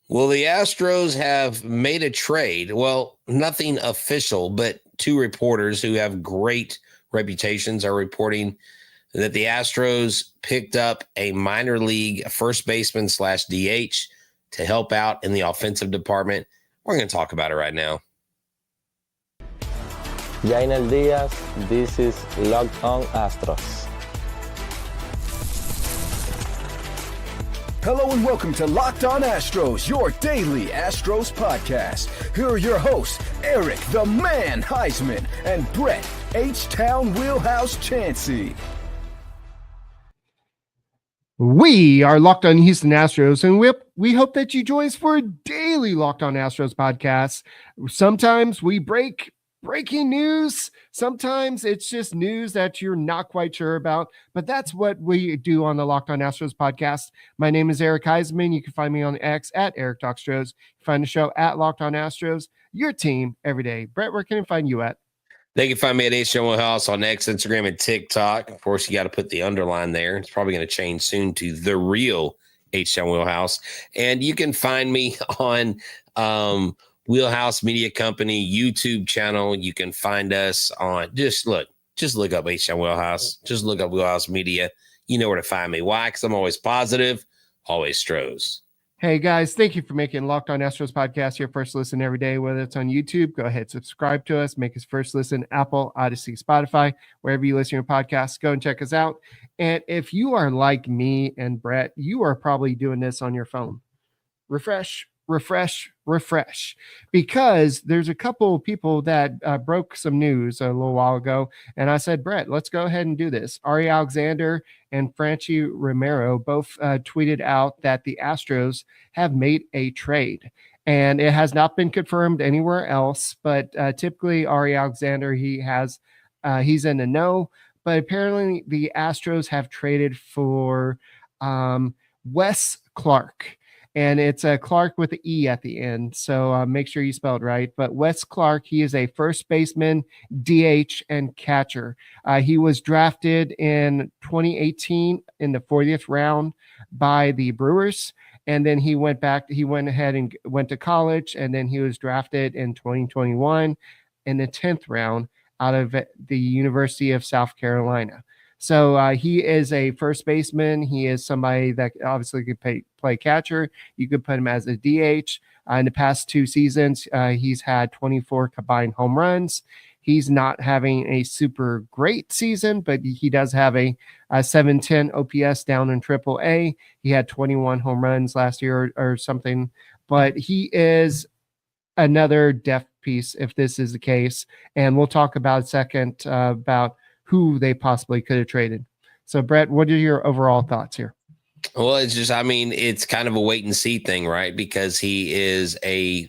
Well, the Astros have made a trade. Well, nothing official, but two reporters who have great reputations are reporting that the Astros picked up a minor league first baseman / DH to help out in the offensive department. We're going to talk about it right now. Yainel Diaz, this is Locked On Astros. Hello and welcome to Locked On Astros, your daily Astros podcast. Here are your hosts, Eric the Man Huysman and Brett H-Town Wheelhouse Chancey. We are Locked On Houston Astros, and we hope that you join us for a daily Locked On Astros podcast. Sometimes we breaking news. Sometimes it's just news that you're not quite sure about, but that's what we do on the Locked On Astros podcast. My name is Eric Huysman. You can find me on X at Eric Talks Astros. You can find the show at Locked On Astros, your team every day. Brett, where can I find you at? They can find me at H-Town House on X, Instagram, and TikTok. Of course, you got to put the underline there. It's probably going to change soon to The Real H-Town Wheelhouse. And you can find me on Wheelhouse Media Company YouTube channel. You can find us on just look up H-Town Wheelhouse. Just look up Wheelhouse Media. You know where to find me. Why? Because I'm always positive, always Stros. Hey guys, thank you for making Locked On Astros podcast your first listen every day. Whether it's on YouTube, go ahead, subscribe to us, make us first listen, Apple, Odyssey, Spotify, wherever you listen to your podcasts, go and check us out. And if you are like me and Brett, you are probably doing this on your phone. Refresh, because there's a couple of people that broke some news a little while ago, and I said, Brett, let's go ahead and do this. Ari Alexander and Franchi Romero both tweeted out that the Astros have made a trade, and it has not been confirmed anywhere else, but typically Ari Alexander, he's in the know, but apparently the Astros have traded for Wes Clarke. And it's a Clark with an E at the end. So make sure you spell it right. But Wes Clarke, he is a first baseman, DH, and catcher. He was drafted in 2018 in the 40th round by the Brewers. And then he went ahead and went to college. And then he was drafted in 2021 in the 10th round out of the University of South Carolina. So he is a first baseman. He is somebody that obviously could play catcher. You could put him as a DH. In the past 2 seasons, he's had 24 combined home runs. He's not having a super great season, but he does have a 710 OPS down in AAA. He had 21 home runs last year or something. But he is another depth piece if this is the case. And we'll talk about a second about who they possibly could have traded. So, Brett, what are your overall thoughts here? Well, it's kind of a wait and see thing, right? Because he is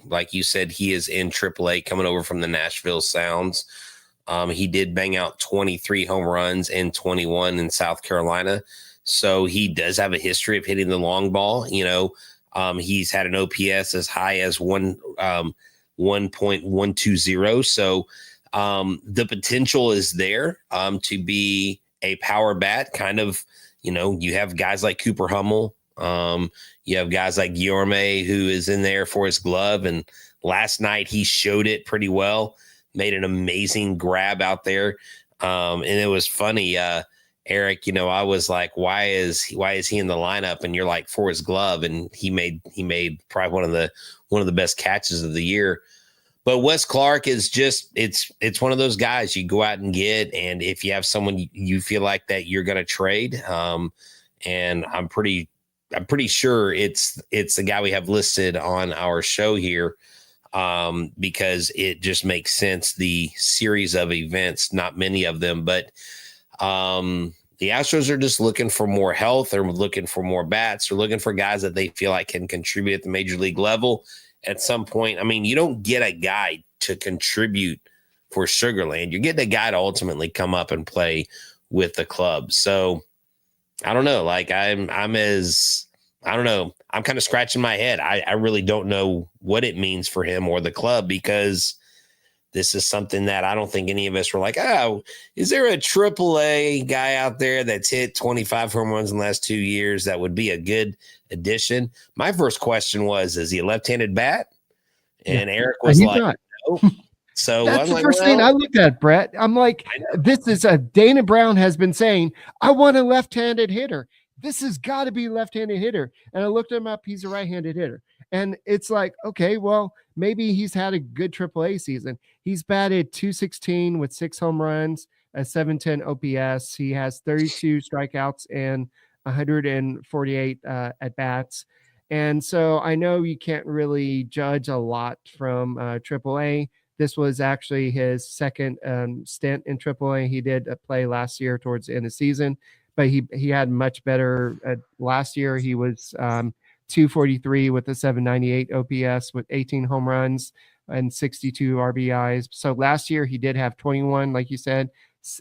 like you said, he is in AAA coming over from the Nashville Sounds. He did bang out 23 home runs and 21 in South Carolina. So he does have a history of hitting the long ball. He's had an OPS as high as 1.120. So, the potential is there to be a power bat, kind of, you have guys like Cooper Hummel. You have guys like Guillorme, who is in there for his glove. And last night he showed it pretty well, made an amazing grab out there. And it was funny, Eric, I was like, why is he in the lineup? And you're like, for his glove. And he made probably one of the best catches of the year. But Wes Clarke is just, it's one of those guys you go out and get. And if you have someone you feel like that you're going to trade, and I'm pretty sure it's the guy we have listed on our show here, because it just makes sense. The series of events, not many of them, but the Astros are just looking for more health. They're looking for more bats. They're looking for guys that they feel like can contribute at the major league level. At some point, you don't get a guy to contribute for Sugarland. You're getting a guy to ultimately come up and play with the club. So I don't know. Like I'm kind of scratching my head. I really don't know what it means for him or the club, because this is something that I don't think any of us were like, oh, is there a AAA guy out there that's hit 25 home runs in the last 2 years that would be a good addition. My first question was, is he a left-handed bat? And Eric was like, not. no. So That's I'm the like, first thing I looked at, Brett. I'm like, this is Dana Brown has been saying, I want a left-handed hitter. This has got to be a left-handed hitter. And I looked him up. He's a right-handed hitter. And it's like, okay, well, maybe he's had a good AAA season. He's batted .216 with 6 home runs, a .710 OPS. He has 32 strikeouts and 148 at-bats. And so I know you can't really judge a lot from AAA. This was actually his second stint in AAA. He did play last year towards the end of the season, but he had much better. Last year, he was 243 with a 798 OPS with 18 home runs and 62 RBIs. So last year, he did have 21, like you said,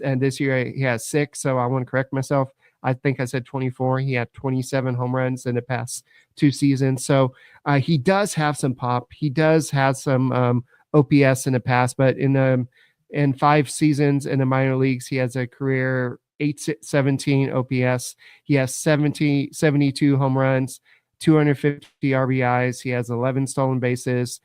and this year he has 6. So I want to correct myself. I think I said 24. He had 27 home runs in the past 2 seasons. So he does have some pop. He does have some OPS in the past, but in 5 seasons in the minor leagues, he has a career 817 OPS. He has 72 home runs, 250 RBIs. He has 11 stolen bases.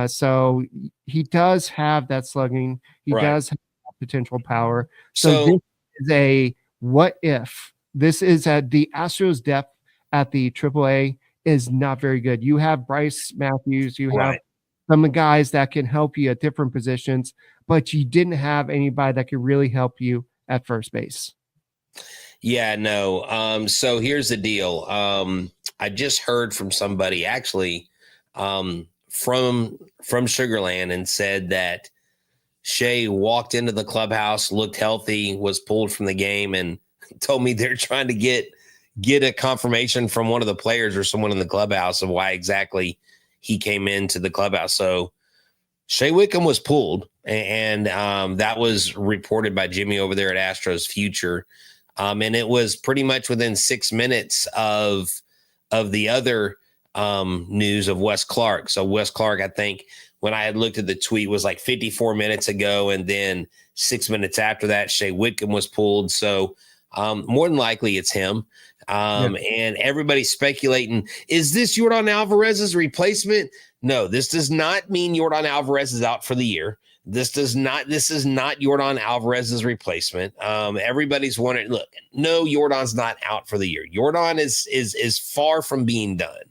So he does have that slugging. He does have potential power. So this is a what if. This is the Astros depth at the AAA is not very good. You have Bryce Matthews. You have some guys that can help you at different positions, but you didn't have anybody that could really help you at first base. Yeah, no. So here's the deal. I just heard from somebody actually from Sugarland and said that Shay walked into the clubhouse, looked healthy, was pulled from the game, and told me they're trying to get a confirmation from one of the players or someone in the clubhouse of why exactly he came into the clubhouse. So Shay Whitcomb was pulled, and that was reported by Jimmy over there at Astros Future. And it was pretty much within 6 minutes of the other news of Wes Clarke. So Wes Clarke, I think when I had looked at the tweet, was like 54 minutes ago. And then 6 minutes after that, Shay Whitcomb was pulled. So more than likely it's him. And everybody's speculating, is this Yordan Alvarez's replacement? No, this does not mean Yordan Alvarez is out for the year. This is not Yordan Alvarez's replacement. Everybody's wondering, look, no, Yordan's not out for the year. Yordan is far from being done.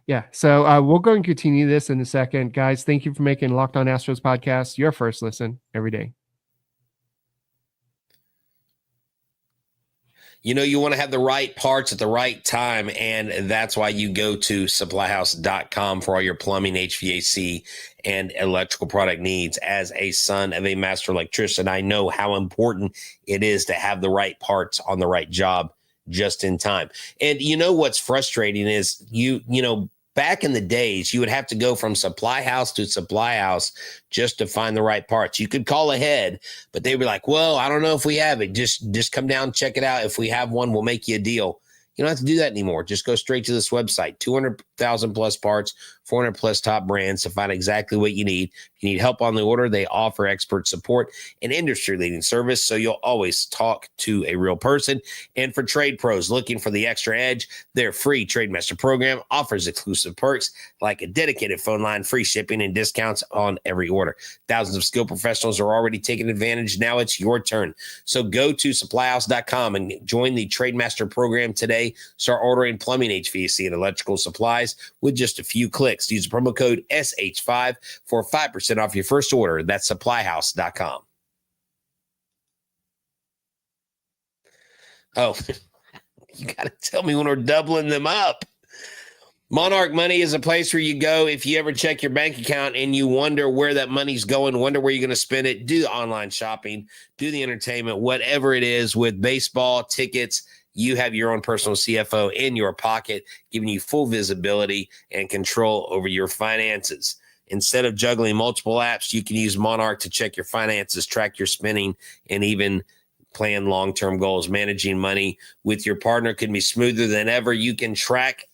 Yeah. So we'll go and continue this in a second. Guys, thank you for making Locked On Astros podcast your first listen every day. You know, you want to have the right parts at the right time, and that's why you go to supplyhouse.com for all your plumbing, HVAC, and electrical product needs. As a son of a master electrician, I know how important it is to have the right parts on the right job just in time. And you know what's frustrating is you know, back in the days, you would have to go from supply house to supply house just to find the right parts. You could call ahead, but they'd be like, well, I don't know if we have it. Just come down, check it out. If we have one, we'll make you a deal. You don't have to do that anymore. Just go straight to this website, 200,000 plus parts, 400 plus top brands to find exactly what you need. If you need help on the order, they offer expert support and industry leading service. So you'll always talk to a real person. And for trade pros looking for the extra edge, their free TradeMaster program offers exclusive perks like a dedicated phone line, free shipping, and discounts on every order. Thousands of skilled professionals are already taking advantage. Now it's your turn. So go to supplyhouse.com and join the TradeMaster program today. Start ordering plumbing, HVAC, and electrical supplies with just a few clicks. Use the promo code SH5 for 5% off your first order. That's supplyhouse.com. Oh, you got to tell me when we're doubling them up. Monarch Money is a place where you go if you ever check your bank account and you wonder where that money's going, wonder where you're going to spend it, do the online shopping, do the entertainment, whatever it is with baseball, tickets. You have your own personal CFO in your pocket, giving you full visibility and control over your finances. Instead of juggling multiple apps, you can use Monarch to check your finances, track your spending, and even plan long-term goals. Managing money with your partner can be smoother than ever. You can track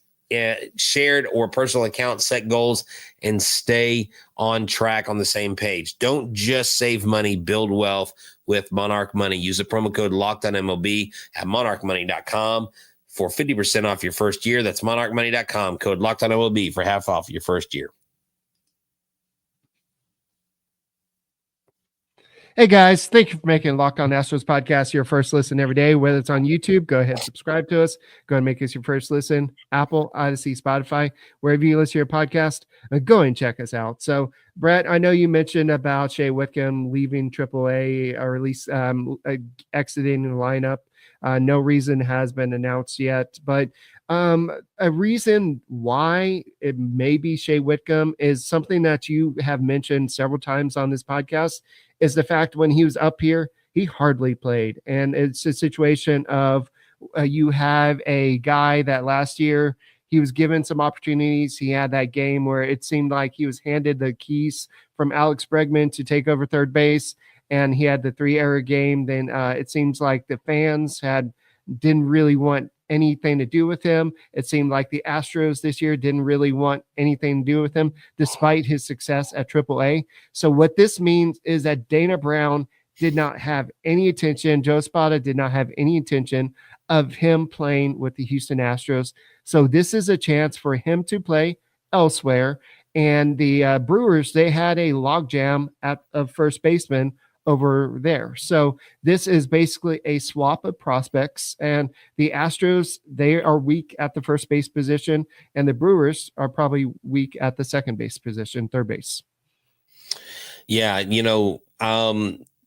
shared or personal accounts, set goals, and stay on track on the same page. Don't just save money, build wealth with Monarch Money. Use the promo code LOCKEDONMLB at monarchmoney.com for 50% off your first year. That's monarchmoney.com, code Locked On MLB for half off your first year. Hey guys, thank you for making Locked On Astros podcast your first listen every day. Whether it's on YouTube, go ahead and subscribe to us. Go ahead and make us your first listen. Apple, Odyssey, Spotify, wherever you listen to your podcast, go and check us out. So, Brett, I know you mentioned about Shay Whitcomb leaving AAA, or at least exiting the lineup. No reason has been announced yet, but a reason why it may be Shay Whitcomb is something that you have mentioned several times on this podcast, is the fact when he was up here, he hardly played. And it's a situation of you have a guy that last year he was given some opportunities. He had that game where it seemed like he was handed the keys from Alex Bregman to take over third base, and he had the 3-error game. Then it seems like the fans didn't really want anything to do with him. It seemed like the Astros this year didn't really want anything to do with him, despite his success at AAA. So what this means is that Dana Brown did not have any intention, Joe Espada did not have any intention of him playing with the Houston Astros. So this is a chance for him to play elsewhere. And the Brewers, they had a logjam of first baseman over there. So this is basically a swap of prospects, and the Astros, they are weak at the first base position, and the Brewers are probably weak at the second base position, third base. Yeah.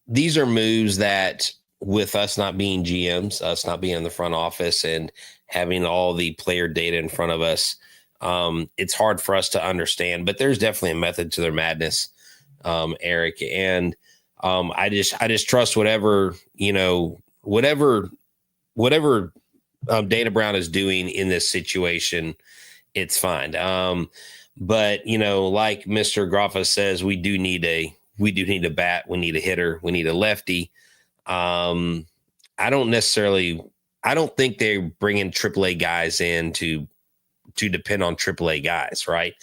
These are moves that, with us not being GMs, us not being in the front office and having all the player data in front of us, it's hard for us to understand, but there's definitely a method to their madness, Eric. And I just trust whatever Dana Brown is doing in this situation, it's fine. But like Mr. Graffa says, we do need a bat. We need a hitter. We need a lefty. I don't think they're bringing AAA guys in to depend on AAA guys, right?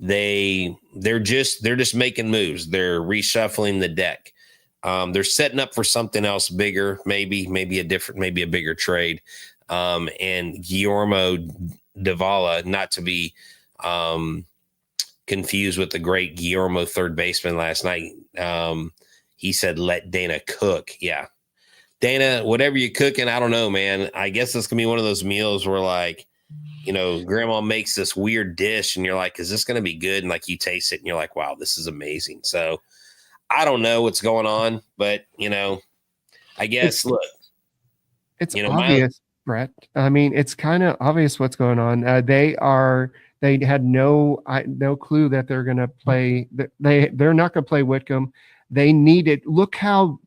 They're just making moves. They're reshuffling the deck. They're setting up for something else bigger, maybe a bigger trade. And Guillermo Davala, not to be confused with the great Guillermo third baseman last night. He said, "Let Dana cook." Yeah, Dana, whatever you're cooking, I don't know, man. I guess it's gonna be one of those meals where, like, grandma makes this weird dish and you're like, is this going to be good? And like, you taste it and you're like, wow, this is amazing. So I don't know what's going on, but I guess it's obvious, Brett. I mean, it's kind of obvious what's going on. They had no clue that they're going to play. They're not going to play Whitcomb. They need it. Look how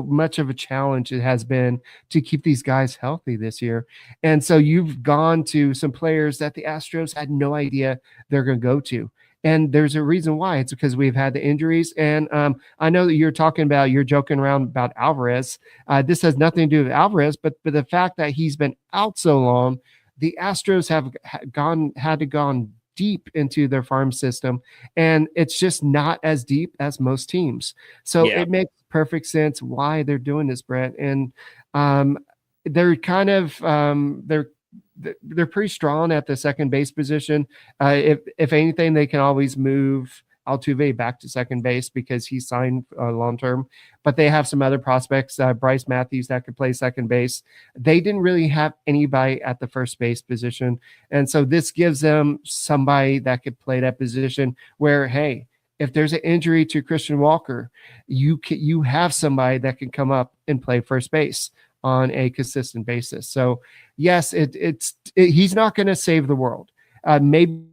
much of a challenge it has been to keep these guys healthy this year. And so you've gone to some players that the Astros had no idea they're going to go to. And there's a reason why. It's because we've had the injuries. And I know that you're joking around about Alvarez. This has nothing to do with Alvarez, but the fact that he's been out so long, the Astros have had to go deep into their farm system, and it's just not as deep as most teams. So It makes perfect sense why they're doing this, Brett. And they're kind of they're pretty strong at the second base position. If anything, they can always move Altuve back to second base because he signed long term. But they have some other prospects, Bryce Matthews, that could play second base. They didn't really have anybody at the first base position, and so this gives them somebody that could play that position. Where, hey, if there's an injury to Christian Walker, you have somebody that can come up and play first base on a consistent basis. So yes, he's not going to save the world. Maybe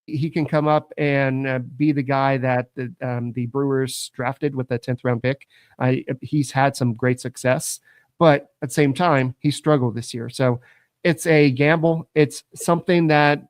he can come up and be the guy that the Brewers drafted with the 10th round pick. He's had some great success, but at the same time, he struggled this year. So it's a gamble. It's something that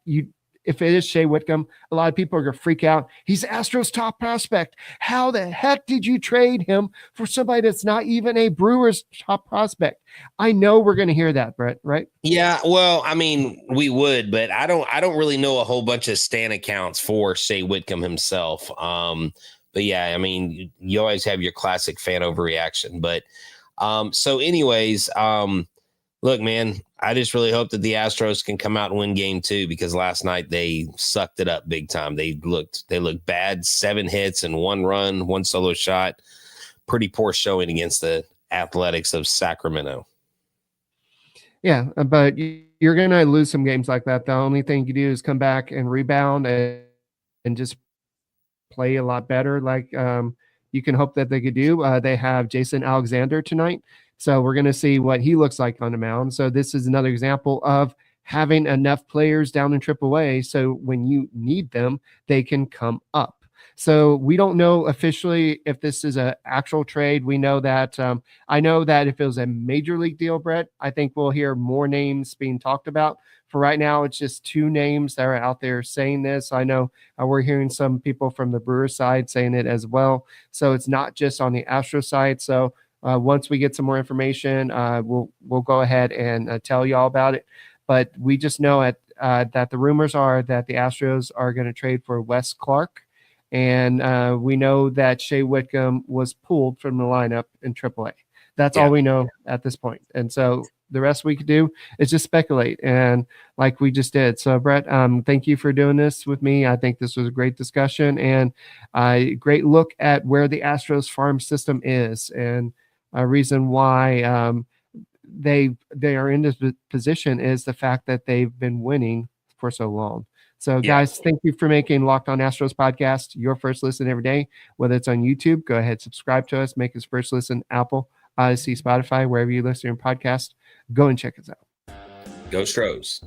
if it is Shay Whitcomb, a lot of people are going to freak out. He's Astros top prospect. How the heck did you trade him for somebody that's not even a Brewers top prospect? I know we're going to hear that, Brett, right? Yeah, well, I mean, we would, but I don't really know a whole bunch of Stan accounts for Shay Whitcomb himself. But yeah, I mean, you always have your classic fan overreaction, but So anyways, look, man, I just really hope that the Astros can come out and win game 2, because last night they sucked it up big time. They looked bad. 7 hits and 1 run, 1 solo shot. Pretty poor showing against the Athletics of Sacramento. Yeah, but you're going to lose some games like that. The only thing you do is come back and rebound and just play a lot better. Like you can hope that they could do. They have Jason Alexander tonight, so we're going to see what he looks like on the mound. So this is another example of having enough players down in AAA, so when you need them, they can come up. So we don't know officially if this is an actual trade. We know that I know that if it was a major league deal, Brett, I think we'll hear more names being talked about. For right now, it's just 2 names that are out there saying this. I know we're hearing some people from the Brewers side saying it as well. So it's not just on the Astros side. So once we get some more information, we'll go ahead and tell you all about it. But we just know that the rumors are that the Astros are going to trade for Wes Clarke. And we know that Shay Whitcomb was pulled from the lineup in AAA. That's all we know at this point. And so the rest we could do is just speculate, and like we just did. So, Brett, thank you for doing this with me. I think this was a great discussion and a great look at where the Astros farm system is, and a reason why they are in this position is the fact that they've been winning for so long. So, guys, thank you for making Locked On Astros podcast your first listen every day. Whether it's on YouTube, go ahead, subscribe to us. Make us first listen Apple, Odyssey, Spotify, wherever you listen to your podcast. Go and check us out. Go Astros.